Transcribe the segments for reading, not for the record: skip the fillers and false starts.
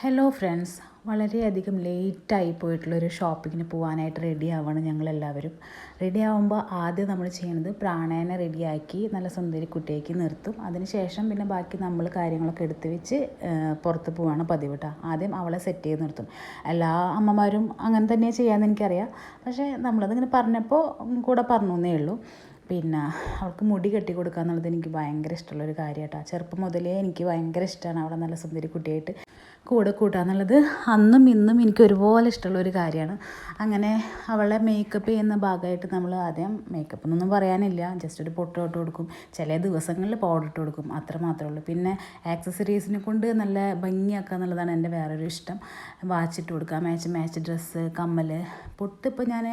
Hello friends, വളരെയധികം ലേറ്റായി പോയിട്ടുള്ളൊരു ഷോപ്പിങ്ങിന് പോകാനായിട്ട് റെഡി ആവുകയാണ് ഞങ്ങളെല്ലാവരും. റെഡി ആകുമ്പോൾ ആദ്യം നമ്മൾ ചെയ്യുന്നത് പ്രാണേനെ റെഡിയാക്കി നല്ല സുന്ദരി കുട്ടിയാക്കി നിർത്തും. അതിനുശേഷം പിന്നെ ബാക്കി നമ്മൾ കാര്യങ്ങളൊക്കെ എടുത്ത് വെച്ച് പുറത്ത് പോവുകയാണ് പതിവ് കേട്ടോ. ആദ്യം അവളെ സെറ്റ് ചെയ്ത് നിർത്തും. എല്ലാ അമ്മമാരും അങ്ങനെ തന്നെ ചെയ്യാമെന്ന് എനിക്കറിയാം. പക്ഷേ നമ്മളതിങ്ങനെ പറഞ്ഞപ്പോൾ കൂടെ പറഞ്ഞു എന്നേ ഉള്ളൂ. പിന്നെ അവൾക്ക് മുടി കെട്ടി കൊടുക്കുക എന്നുള്ളത് എനിക്ക് ഭയങ്കര ഇഷ്ടമുള്ളൊരു കാര്യമായിട്ടാ. ചെറുപ്പം മുതലേ എനിക്ക് ഭയങ്കര ഇഷ്ടമാണ് അവളെ നല്ല സുന്ദരി കുട്ടിയായിട്ട് കൂടെ കൂട്ടുക എന്നുള്ളത്. അന്നും ഇന്നും എനിക്ക് ഒരുപോലെ ഇഷ്ടമുള്ളൊരു കാര്യമാണ്. അങ്ങനെ അവളെ മേക്കപ്പ് ചെയ്യുന്ന ഭാഗമായിട്ട് നമ്മൾ ആദ്യം മേക്കപ്പ് എന്നൊന്നും പറയാനില്ല, ജസ്റ്റ് ഒരു പൊട്ട് ഇട്ട് കൊടുക്കും. ചില ദിവസങ്ങളിൽ പൗഡർ ഇട്ട് കൊടുക്കും, അത്ര മാത്രമേ ഉള്ളൂ. പിന്നെ ആക്സസറീസിനെ കൊണ്ട് നല്ല ഭംഗിയാക്കുക എന്നുള്ളതാണ് എൻ്റെ വേറൊരു ഇഷ്ടം. വാച്ചിട്ട് കൊടുക്കുക, മാച്ച് ഡ്രസ്സ്, കമ്മൽ, പൊട്ട്. ഇപ്പോൾ ഞാൻ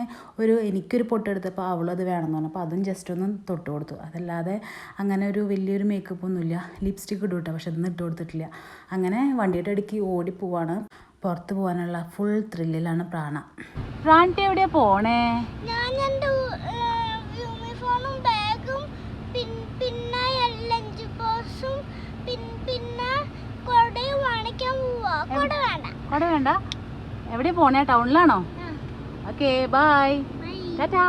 എനിക്കൊരു പൊട്ട് എടുത്തപ്പോൾ അവളും അത് വേണമെന്ന് പറഞ്ഞു. അപ്പോൾ അതും ജസ്റ്റ് ഒന്ന് തൊട്ട് കൊടുത്തു. അതല്ലാതെ അങ്ങനെ ഒരു വലിയൊരു മേക്കപ്പ് ഒന്നുമില്ല. ലിപ്സ്റ്റിക്ക് ഇട്ടു കേട്ടോ, പക്ഷെ അതൊന്നും ഇട്ട് കൊടുത്തിട്ടില്ല. അങ്ങനെ വണ്ടിയുടെ ഇടയ്ക്ക് ഓടിപ്പോവാണ്. പുറത്ത് പോകാനുള്ള ഫുൾ ത്രില്ലിലാണ് പ്രാണ. പ്രാണിട്ട് എവിടെയാ പോണേ? ഞാൻ എൻ്റെ യൂണിഫോമും ബാഗും പിന്നെ ലഞ്ച് ബോക്സും പിന്നെ കൊടയും വാങ്ങിക്കാൻ പോവാ. കൊട വേണ്ട. എവിടെയാ പോണേ? ടൗണിലാണോ? Okay, bye, tata.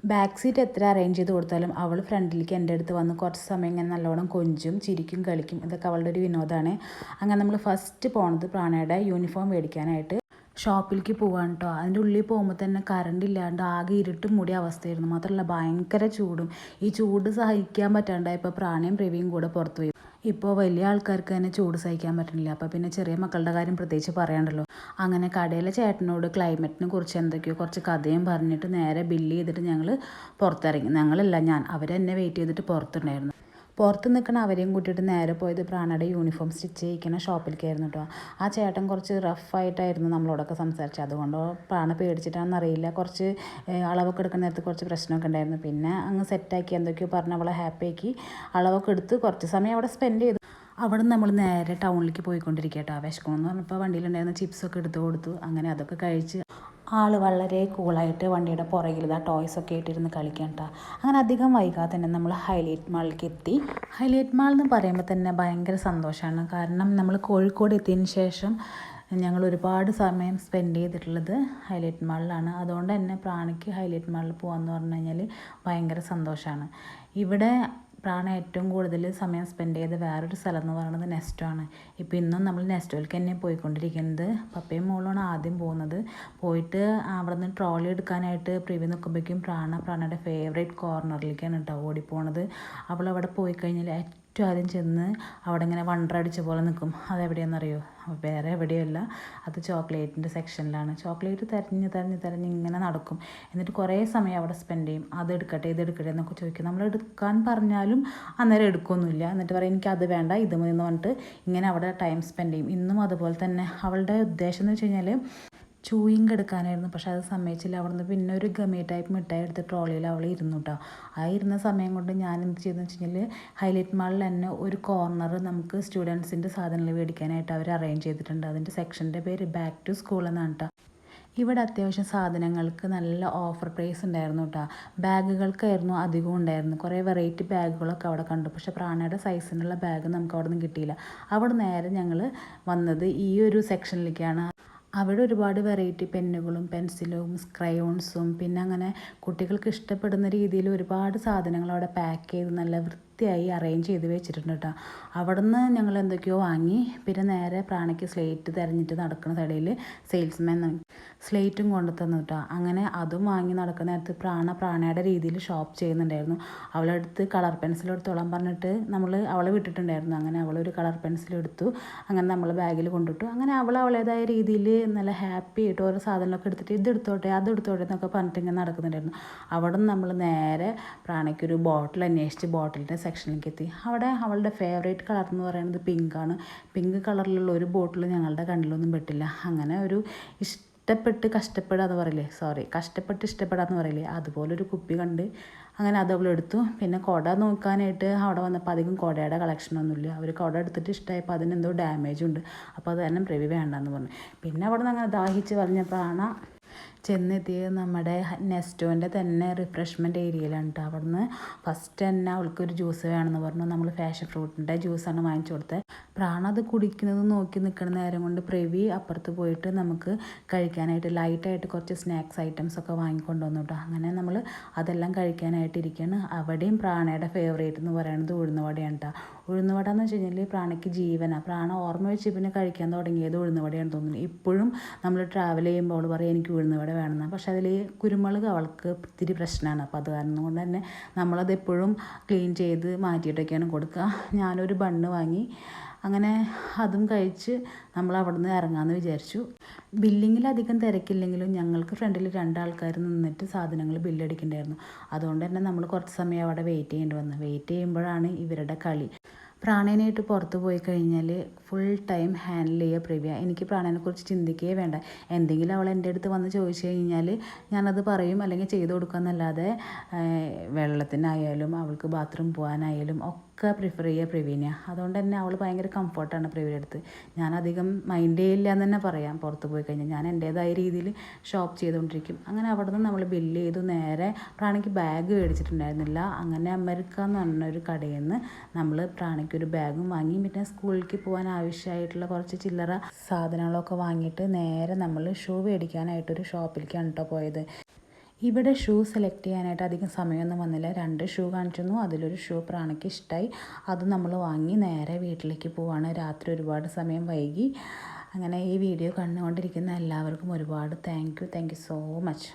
Back seat എത്ര അറേഞ്ച് ചെയ്ത് കൊടുത്താലും അവൾ ഫ്രണ്ടിലേക്ക് എൻ്റെ അടുത്ത് വന്ന് കുറച്ച് സമയം ഇങ്ങനെ നല്ലോണം കൊഞ്ചും ചിരിക്കും കളിക്കും. ഇതൊക്കെ അവളുടെ ഒരു വിനോദമാണ്. അങ്ങനെ നമ്മൾ ഫസ്റ്റ് പോണത് പ്രാണയുടെ യൂണിഫോം മേടിക്കാനായിട്ട് ഷോപ്പിലേക്ക് പോവാണ് കേട്ടോ. അതിൻ്റെ ഉള്ളിൽ പോകുമ്പോൾ തന്നെ കറണ്ട് ഇല്ലാണ്ട് ആകെ ഇരുട്ടും മൂടിയ അവസ്ഥയായിരുന്നു. മാത്രമല്ല ഭയങ്കര ചൂടും. ഈ ചൂട് സഹിക്കാൻ പറ്റാണ്ടായപ്പോൾ പ്രാണയും പ്രവിയും കൂടെ പുറത്തു പോയി. ഇപ്പോൾ വലിയ ആൾക്കാർക്ക് തന്നെ ചൂട് സഹിക്കാൻ പറ്റുന്നില്ല. അപ്പോൾ പിന്നെ ചെറിയ മക്കളുടെ കാര്യം പ്രത്യേകിച്ച് പറയണ്ടല്ലോ. അങ്ങനെ കടയിലെ ചേട്ടനോട് ക്ലൈമറ്റിനെ കുറിച്ച് എന്തൊക്കെയോ കുറച്ച് കഥയും പറഞ്ഞിട്ട് നേരെ ബില്ല് ചെയ്തിട്ട് ഞങ്ങൾ പുറത്തിറങ്ങി. ഞാൻ അവരെന്നെ വെയിറ്റ് ചെയ്തിട്ട് പുറത്തുണ്ടായിരുന്നു. പുറത്ത് നിൽക്കണ അവരെയും കൂട്ടിയിട്ട് നേരെ പോയത് പ്രാണയുടെ യൂണിഫോം സ്റ്റിച്ച് ചെയ്യിക്കുന്ന ഷോപ്പിലേക്കായിരുന്നു കേട്ടോ. ആ ചേട്ടൻ കുറച്ച് റഫായിട്ടായിരുന്നു നമ്മളോടൊക്കെ സംസാരിച്ചത്. അതുകൊണ്ടോ പ്രാണ പേടിച്ചിട്ടാണെന്ന് അറിയില്ല, കുറച്ച് അളവൊക്കെ എടുക്കുന്ന നേരത്ത് കുറച്ച് പ്രശ്നമൊക്കെ ഉണ്ടായിരുന്നു. പിന്നെ അങ്ങ് സെറ്റാക്കി എന്തൊക്കെയോ പറഞ്ഞ് അവളെ ഹാപ്പിയാക്കി അളവൊക്കെ എടുത്ത് കുറച്ച് സമയം അവിടെ സ്പെൻഡ് ചെയ്തു. അവിടെ നിന്ന് നമ്മൾ നേരെ ടൗണിലേക്ക് പോയിക്കൊണ്ടിരിക്കുക കേട്ടോ. വിശക്കണമെന്ന് പറഞ്ഞപ്പോൾ വണ്ടിയിലുണ്ടായിരുന്ന ചിപ്സൊക്കെ എടുത്ത് കൊടുത്തു. അങ്ങനെ അതൊക്കെ കഴിച്ച് ആൾ വളരെ കൂളായിട്ട് വണ്ടിയുടെ പുറകിൽ ടോയ്സൊക്കെ ആയിട്ടിരുന്ന് കളിക്കാൻ കേട്ടോ. അങ്ങനെ അധികം വൈകാതെ തന്നെ നമ്മൾ ഹൈലൈറ്റ് മാളിലേക്ക് എത്തി. ഹൈലൈറ്റ് മാൾ എന്ന് പറയുമ്പോൾ തന്നെ ഭയങ്കര സന്തോഷമാണ്. കാരണം നമ്മൾ കോഴിക്കോട് എത്തിയതിന് ശേഷം ഞങ്ങൾ ഒരുപാട് സമയം സ്പെൻഡ് ചെയ്തിട്ടുള്ളത് ഹൈലൈറ്റ് മാളിലാണ്. അതുകൊണ്ട് തന്നെ പ്രാണിക്ക് ഹൈലൈറ്റ് മാളിൽ പോകാമെന്ന് പറഞ്ഞു കഴിഞ്ഞാൽ ഭയങ്കര സന്തോഷമാണ്. ഇവിടെ പ്രാണ ഏറ്റവും കൂടുതൽ സമയം സ്പെൻഡ് ചെയ്ത് വേറൊരു സ്ഥലം എന്ന് പറയുന്നത് നെസ്റ്റോ ആണ്. ഇപ്പോൾ ഇന്നും നമ്മൾ നെസ്റ്റോയിലേക്ക് തന്നെ പോയിക്കൊണ്ടിരിക്കുന്നത്. പപ്പയും മോളുമാണ് ആദ്യം പോകുന്നത്. പോയിട്ട് അവിടെ നിന്ന് ട്രോളി എടുക്കാനായിട്ട് പ്രിവി നിൽക്കുമ്പോഴേക്കും പ്രാണയുടെ ഫേവറേറ്റ് കോർണറിലേക്കാണ് കേട്ടോ ഓടിപ്പോണത്. അവൾ അവിടെ പോയി കഴിഞ്ഞാൽ ഏറ്റവും ആദ്യം ചെന്ന് അവിടെ ഇങ്ങനെ വണ്ടറടിച്ച പോലെ നിൽക്കും. അതെവിടെയാണെന്നറിയോ? വേറെ എവിടെയല്ല, അത് ചോക്ലേറ്റിൻ്റെ സെക്ഷനിലാണ്. ചോക്ലേറ്റ് തിരഞ്ഞ് ഇങ്ങനെ നടക്കും. എന്നിട്ട് കുറേ സമയം അവിടെ സ്പെൻഡ് ചെയ്യും. അതെടുക്കട്ടെ ഇതെടുക്കട്ടെ എന്നൊക്കെ ചോദിക്കും. നമ്മൾ എടുക്കാൻ പറഞ്ഞാലും അന്നേരം എടുക്കൊന്നുമില്ല. എന്നിട്ട് പറയും എനിക്കത് വേണ്ട ഇത് മതി എന്ന് പറഞ്ഞിട്ട് ഇങ്ങനെ അവിടെ ടൈം സ്പെൻഡ് ചെയ്യും. ഇന്നും അതുപോലെ തന്നെ. അവളുടെ ഉദ്ദേശം എന്ന് വെച്ച് കഴിഞ്ഞാൽ ചൂയിങ് എടുക്കാനായിരുന്നു. പക്ഷെ അത് സമ്മതിച്ചില്ല. അവിടെ നിന്ന് പിന്നെ ഒരു ഗമി ടൈപ്പ് മിഠായി എടുത്ത് ട്രോളിയിൽ അവൾ ഇരുന്നു കേട്ടോ. ആ ഇരുന്ന സമയം കൊണ്ട് ഞാൻ എന്ത് ചെയ്തെന്ന് വെച്ച് കഴിഞ്ഞാൽ ഹൈലൈറ്റ് മാളിൽ തന്നെ ഒരു കോർണർ നമുക്ക് സ്റ്റുഡൻസിൻ്റെ സാധനങ്ങൾ മേടിക്കാനായിട്ട് അവർ അറേഞ്ച് ചെയ്തിട്ടുണ്ട്. അതിൻ്റെ സെക്ഷൻ്റെ പേര് ബാക്ക് ടു സ്കൂൾ എന്നാണ് കേട്ടോ. ഇവിടെ അത്യാവശ്യം സാധനങ്ങൾക്ക് നല്ല ഓഫർ പ്രൈസ് ഉണ്ടായിരുന്നു കേട്ടോ. ബാഗുകൾക്കായിരുന്നു അധികം ഉണ്ടായിരുന്നു. കുറേ വെറൈറ്റി ബാഗുകളൊക്കെ അവിടെ കണ്ടു. പക്ഷേ പ്രാണയുടെ സൈസിനുള്ള ബാഗ് നമുക്ക് അവിടെ നിന്ന് കിട്ടിയില്ല. അവിടെ നേരെ ഞങ്ങൾ വന്നത് ഈ ഒരു സെക്ഷനിലേക്കാണ്. അവിടെ ഒരുപാട് വെറൈറ്റി പെന്നുകളും പെൻസിലും ക്രയോൺസും പിന്നെ അങ്ങനെ കുട്ടികൾക്ക് ഇഷ്ടപ്പെടുന്ന രീതിയിൽ ഒരുപാട് സാധനങ്ങൾ അവിടെ പാക്ക് ചെയ്ത് നല്ല വൃത്തിയായി അറേഞ്ച് ചെയ്ത് വെച്ചിട്ടുണ്ട് കേട്ടോ. അവിടെ നിന്ന് ഞങ്ങൾ എന്തൊക്കെയോ വാങ്ങി. പിന്നെ നേരെ പ്രാണയ്ക്ക് സ്ലേറ്റ് തിരഞ്ഞിട്ട് നടക്കുന്ന ഇടയിൽ സെയിൽസ്മാൻ സ്ലേറ്റും കൊണ്ടു തന്നു കേട്ടോ. അങ്ങനെ അതും വാങ്ങി നടക്കുന്ന നേരത്ത് പ്രാണയുടെ രീതിയിൽ ഷോപ്പ് ചെയ്യുന്നുണ്ടായിരുന്നു. അവളെടുത്ത് കളർ പെൻസിൽ എടുത്തോളാൻ പറഞ്ഞിട്ട് അവളെ വിട്ടിട്ടുണ്ടായിരുന്നു. അങ്ങനെ അവളൊരു കളർ പെൻസിൽ എടുത്തു. അങ്ങനെ നമ്മൾ ബാഗിൽ കൊണ്ടിട്ടു. അങ്ങനെ അവളേതായ രീതിയിൽ നല്ല ഹാപ്പി ആയിട്ട് ഓരോ സാധനങ്ങളൊക്കെ എടുത്തിട്ട് ഇതെടുത്തോട്ടെ അതെടുത്തോട്ടെ എന്നൊക്കെ പറഞ്ഞിട്ട് ഇങ്ങനെ നടക്കുന്നുണ്ടായിരുന്നു. അവിടെ നിന്ന് നമ്മൾ നേരെ പ്രാണയ്ക്കൊരു ബോട്ടിൽ അന്വേഷിച്ച് ബോട്ടിലിൻ്റെ സെക്ഷനിലേക്ക് എത്തി. അവിടെ അവളുടെ ഫേവറേറ്റ് കളർ എന്ന് പറയുന്നത് പിങ്കാണ്. പിങ്ക് കളറിലുള്ള ഒരു ബോട്ടിൽ ഞങ്ങളുടെ കണ്ണിലൊന്നും പെട്ടില്ല. അങ്ങനെ ഒരു കഷ്ടപ്പെട്ട് ഇഷ്ടപ്പെടാന്ന് പറയില്ലേ, അതുപോലൊരു കുപ്പി കണ്ട് അങ്ങനെ അത് അവളെടുത്തു. പിന്നെ കുട നോക്കാനായിട്ട് അവിടെ വന്നപ്പോൾ അധികം കുടയുടെ കളക്ഷനൊന്നുമില്ല. അവർ കുട എടുത്തിട്ട് ഇഷ്ടമായപ്പോൾ അതിനെന്തോ ഡാമേജും ഉണ്ട്. അപ്പോൾ അത് തന്നെ പ്രവി വേണ്ടെന്ന് പറഞ്ഞു. പിന്നെ അവിടെ നിന്ന് അങ്ങനെ ദാഹിച്ച് പറഞ്ഞപ്പോഴാണ് ചെന്നെത്തിയത് നമ്മുടെ നെസ്റ്റോൻ്റെ തന്നെ റിഫ്രഷ്മെൻറ്റ് ഏരിയയിലാണ് കേട്ടോ. അവിടെ നിന്ന് ഫസ്റ്റ് തന്നെ അവൾക്കൊരു ജ്യൂസ് വേണമെന്ന് പറഞ്ഞു. നമ്മൾ ഫാഷൻ ഫ്രൂട്ടിൻ്റെ ജ്യൂസാണ് വാങ്ങിച്ചു കൊടുത്തത്. പ്രാണ അത് കുടിക്കുന്നത് നോക്കി നിൽക്കുന്ന നേരം കൊണ്ട് പ്രവി അപ്പുറത്ത് പോയിട്ട് നമുക്ക് കഴിക്കാനായിട്ട് ലൈറ്റായിട്ട് കുറച്ച് സ്നാക്സ് ഐറ്റംസ് ഒക്കെ വാങ്ങിക്കൊണ്ടുവന്നു കേട്ടോ. അങ്ങനെ നമ്മൾ അതെല്ലാം കഴിക്കാനായിട്ട് ഇരിക്കുകയാണ്. അവിടെയും പ്രാണയുടെ ഫേവറേറ്റ് എന്ന് പറയുന്നത് ഉഴുന്നുവടയാണ് കേട്ടോ. ഉഴുന്നുവട എന്ന് വെച്ച് കഴിഞ്ഞാൽ പ്രാണയ്ക്ക് ജീവനാണ്. പ്രാണ ഓർമ്മ വെച്ച് പിന്നെ കഴിക്കാൻ തുടങ്ങിയത് ഉഴുന്നുവടയാണെന്ന് തോന്നുന്നു. ഇപ്പോഴും നമ്മൾ ട്രാവൽ ചെയ്യുമ്പോൾ അവൾ പറയും എനിക്ക് ഉഴുന്നുവട വേണമെന്നാണ്. പക്ഷേ അതിൽ കുരുമുളക് അവൾക്ക് ഇത്തിരി പ്രശ്നമാണ്. അപ്പോൾ അത് കാരണം കൊണ്ട് തന്നെ നമ്മളത് എപ്പോഴും ക്ലീൻ ചെയ്ത് മാറ്റിയിട്ടൊക്കെയാണ് കൊടുക്കുക. ഞാനൊരു ബണ്ണ് വാങ്ങി അങ്ങനെ അതും കഴിച്ച് നമ്മൾ അവിടെ നിന്ന് ഇറങ്ങാമെന്ന് വിചാരിച്ചു. ബില്ലിങ്ങിൽ അധികം തിരക്കില്ലെങ്കിലും ഞങ്ങൾക്ക് ഫ്രണ്ടിൽ 2 ആൾക്കാർ നിന്നിട്ട് സാധനങ്ങൾ ബില്ലടിക്കണ്ടായിരുന്നു. അതുകൊണ്ട് തന്നെ നമ്മൾ കുറച്ച് സമയം അവിടെ വെയിറ്റ് ചെയ്യേണ്ടി വന്നു. വെയിറ്റ് ചെയ്യുമ്പോഴാണ് ഇവരുടെ കളി. പ്രാണേനായിട്ട് പുറത്ത് പോയി കഴിഞ്ഞാൽ ഫുൾ ടൈം ഹാൻഡിൽ ചെയ്യുക പ്രവ്യ. എനിക്ക് പ്രാണേനെക്കുറിച്ച് ചിന്തിക്കുകയേ വേണ്ട. എന്തെങ്കിലും അവൾ എൻ്റെ അടുത്ത് വന്ന് ചോദിച്ചു കഴിഞ്ഞാൽ ഞാനത് പറയും, അല്ലെങ്കിൽ ചെയ്ത് കൊടുക്കാമെന്നല്ലാതെ വെള്ളത്തിനായാലും അവൾക്ക് ബാത്റൂം പോകാനായാലും ഒക്കെ പ്രിഫർ ചെയ്യുക പ്രവീനെയാണ്. അതുകൊണ്ട് തന്നെ അവൾ ഭയങ്കര കംഫർട്ടാണ് പ്രവീൻ്റെ അടുത്ത്. ഞാനധികം മൈൻഡ് ചെയ്യില്ല എന്ന് തന്നെ പറയാം. പുറത്ത് പോയി കഴിഞ്ഞാൽ ഞാൻ എൻ്റേതായ രീതിയിൽ ഷോപ്പ് ചെയ്തുകൊണ്ടിരിക്കും. അങ്ങനെ അവിടെ നിന്ന് നമ്മൾ ബില്ല് ചെയ്തു. നേരെ പ്രാണിക്ക് ബാഗ് മേടിച്ചിട്ടുണ്ടായിരുന്നില്ല. അങ്ങനെ അമേരിക്ക എന്ന് പറഞ്ഞൊരു കടയിൽ നിന്ന് നമ്മൾ പ്രാണിക്കൊരു ബാഗും വാങ്ങി. പിന്നെ സ്കൂളിലേക്ക് പോകാൻ ആവശ്യമായിട്ടുള്ള കുറച്ച് ചില്ലറ സാധനങ്ങളൊക്കെ വാങ്ങിയിട്ട് നേരെ നമ്മൾ ഷൂ മേടിക്കാനായിട്ടൊരു ഷോപ്പിലേക്കാണ് കേട്ടോ പോയത്. ഇവിടെ ഷൂ സെലക്ട് ചെയ്യാനായിട്ട് അധികം സമയമൊന്നും വന്നില്ല. 2 ഷൂ കാണിച്ചിരുന്നു. അതിലൊരു ഷൂ പ്രാണിക്ക് ഇഷ്ടമായി. അത് നമ്മൾ വാങ്ങി നേരെ വീട്ടിലേക്ക് പോവാണ്. രാത്രി ഒരുപാട് സമയം വൈകി. അങ്ങനെ ഈ വീഡിയോ കണ്ടുകൊണ്ടിരിക്കുന്ന എല്ലാവർക്കും ഒരുപാട് താങ്ക് യു സോ മച്ച്.